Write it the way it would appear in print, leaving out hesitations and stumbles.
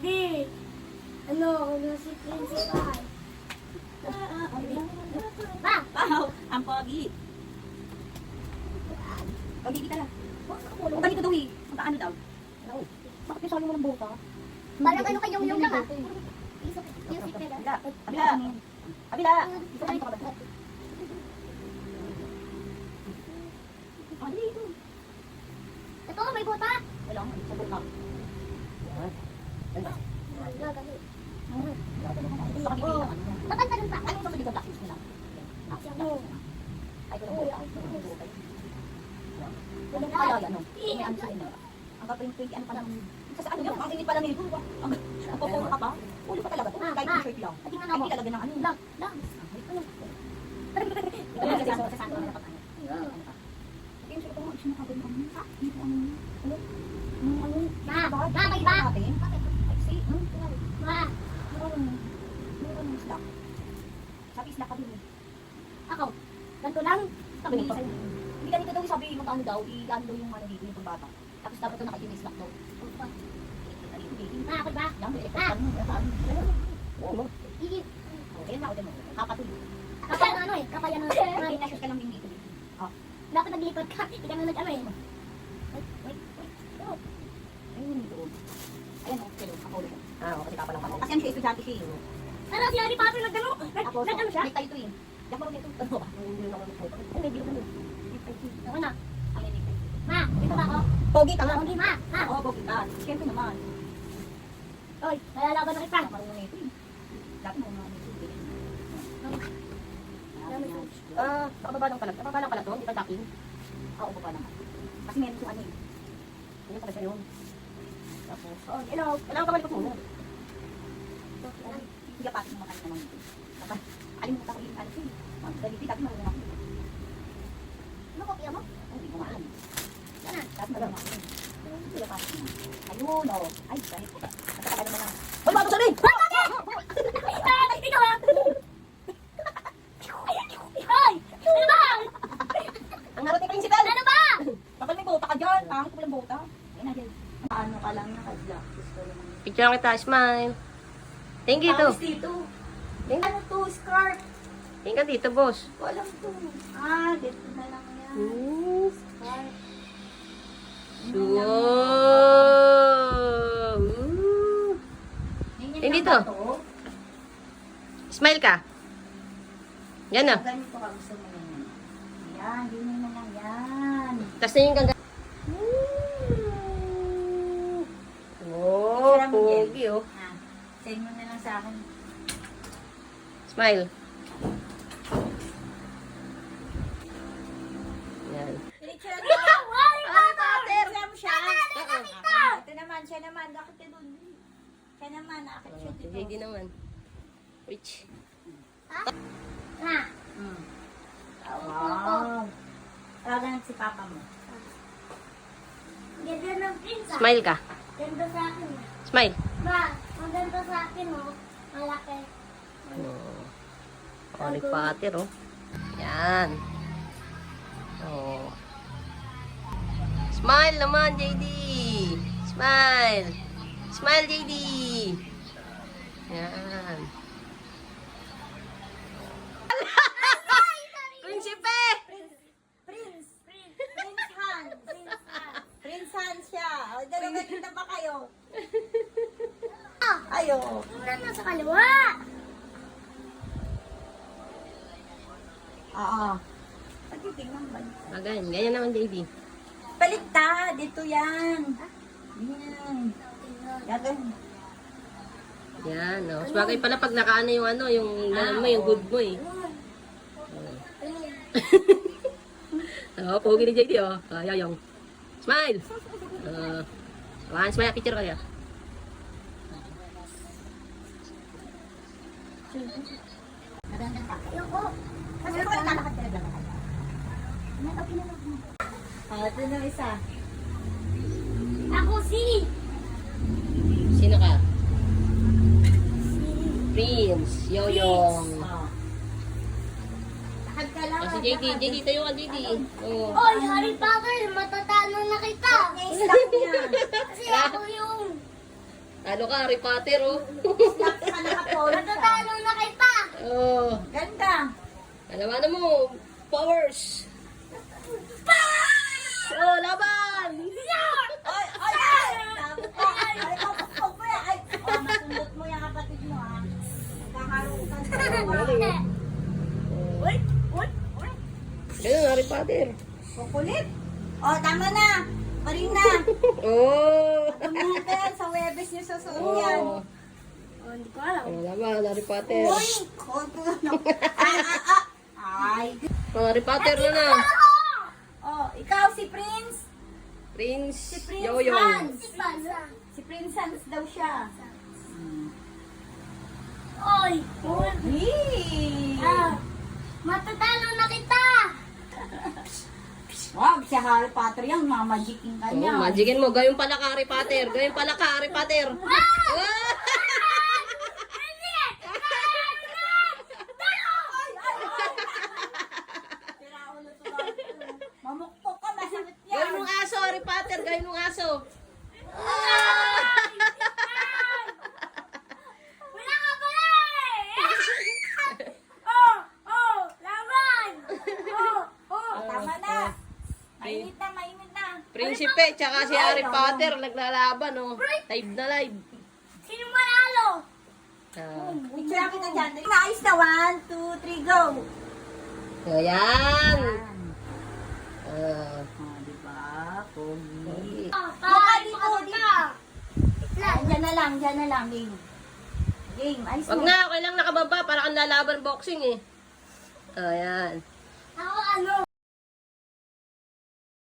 Hindi. Ano, ano si principal? Ma! Pao, ang pogi. Pogi kita lang. Kung ganito daw eh. Ang kaano daw. Bakit yung sali mo ng buka? Parang ano kayong yung lang ah. Kabila. Kabila. Kabila. Kabila. Kabila. Ito, may buta. Wala akong sa buka. Matanda rin pa. Ano yung sasabihin sa blackfish mo lang? Ay, ko lang buka. Ano kaya yan? May ano sa inyo? Ang kapring-pring, ano pa lang. Kasi ano yan? Ang init pa lang nito. Ang pupuno ka pa. Ulo pa talaga to. Kahit t-shirt lang. Ay, hindi talaga ng ano. Lang, lang. Kasi sa saan ko na dapat ano. Yung sure ko mo, isang nakabin kami. Ha? Hindi ko ano. Ma, ma, may ba? Ay, see? Ma, Meron ng slack. Sabi slack ka din eh. ako. Ganito lang. Sabi niya sa'yo. Hindi ganito daw, sabi mo ano daw, i-ano daw yung ano dito, yung pagbata. Tapos dapat ito nakaitin yung slack daw. Ma, ako ba? Lang, electric pan mo. Oo. Iit. Okay na, okay mo. Kapatuloy. Kapal na ano eh. Kapal yan. Ay, na-shoot ka lang yung dito. Dapat naglipad ka. Hindi ka na nag-ano eh. Ayun, doon. Ayan, okay. Ako ulit. Oo, kasi kapal lang pala. Kasi ano siya, estudyante siya eh. Ano, si Harry Potter nag-ano? Nag-ano siya? May tayo ito eh. Yak mo rin ito. Ano ba? Ano ba? Ano Ako na. Ang linig. Ma, dito ba ako? Pogi ka nga. Pogi, ma. Ma. Oo, pogi ka. Siyempre naman. Oy, nalalaban na kita. Marunong na ito eh. Dati mo mga ito. Nakababa lang pala. Nakababa lang pala to. Hindi pa taking. Oo, baba naman. Kasi meron yung ano eh. Ano pala siya yun? Tapos, oh, hello. Kailangan ka malikot mo. Hindi ka pasok mo makalit naman. Alimutan ko yung ano siya eh. Daliti, dati marunong ako. Ano kopya mo? Hindi ko maalam. Yan na. Dati marunong ako. Hindi ka pasok mo. Ayun, oh. Ay, sorry. Nagkakala naman lang. Hoy, bago sabihin! Ay, ikaw ah! Ay! Ano ba? Ang harot ni Principal! Ano ba? Kapal may bota ka dyan. Pangit ko lang bota. Ayun na dyan. Ano ka lang naka-black. Picture kita, smile. Thank you to. Tapos dito. Ano to? Scarf. Thank you dito, boss. Walang to. Ah, dito na lang yan. Scarf. Wow! Ganyan Hindi lang to. ba to? Smile ka. Yan na. Ganito ka gusto mo yan. Yan, ganyan na lang yan. Tapos na yung ganda. Oh, pogi oh. Ah, send mo na lang sa akin. Smile. Yan. Picture mo. Picture mo siya. Ito naman, siya naman. Bakit ka dun? Siya naman, nakakit siya dito. JD naman. Which? Ma. Wow. Tawagan si papa mo. Ganda ng prince ah. Smile ka. Ganda sa akin. Smile. Ma, maganda sa akin oh. Malaki. Oh. Harry Potter oh. Yan. Oh. Smile naman, JD. Smile. Smile, JD. Yan. Prinsipe! Prince Han. Prince Han siya. O, dalawa kita pa kayo. Ayo. Mura na sa kaliwa. Oo. Pagtitingnan ba? Ganyan. Ganyan naman, JD. Baliktad. Dito yan. Yan. Yan. Yan, oh. Sabagay pala pag nakaano yung ano, yung lalam mo, yung good mo eh. Oh, pogi ni JD oh. Yayong. Smile. Smile picture kaya. Ayoko. Kasi ko lalakad ka na. Ito na isa. Ako si Sino ka? Prince. Yoyong. Lakad ka lang. Si JD. JD tayo ka, JD. Oh. Oy, Harry Potter, matatalo na kita. Stop niya. Kasi ako yung Talo ka, Harry Potter, oh. Slap ka nakapon. Matatalo na kita. Oh. Ganda. Alaman mo, powers. Oh, laban! Ay, ay, ay! Sabi ko, ay, kapag mo yan. Ay, oh, masundot mo yung kapatid mo, ha? Nagkakaroon ka na. Uy, uy, uy. Ganun, Harry Potter. Kukulit. Oh, tama na. Parin na. Oh. Tumahan ka yan sa Webes niyo susuot yan. Oh. Oh, hindi ko alam. Oh, laban, Harry Potter. Uy! Konto na. Ay. Oh, Harry Potter na. Oh, ikaw si Prince. Prince Si Prince Yoyo. Hans. Si Paza. Si Prince Hans daw siya. Oy! Hey! Ah, matatalo na kita. Wow, si Harry Potter yan. Mamagiking ka Oh, niya. magigin mo. Gawin pala ka, Harry Potter. Gawin pala ka, Harry Potter. Ah! Mamukpok ka, masakit yan. Gawin mong aso, Harry Potter. Gawin mong aso. Wala ka pala eh! Oh! Oh! Laban! Oh! Oh! Tama na. Mainit na, mainit na. Prinsipe, tsaka si Harry Potter. Naglalaban, oh. Live na live. Sino manalo? Ah. Picture kita dyan. Naayos na. 1, 2, 3, go. So, yan. Ah. Diba? Pogi. Mukha dito, dito. Dyan na lang, dyan na lang. Game. Game, ayos Wag mo. na, okay lang nakababa. Para kang lalaban boxing, eh. Ayan. Ako ano?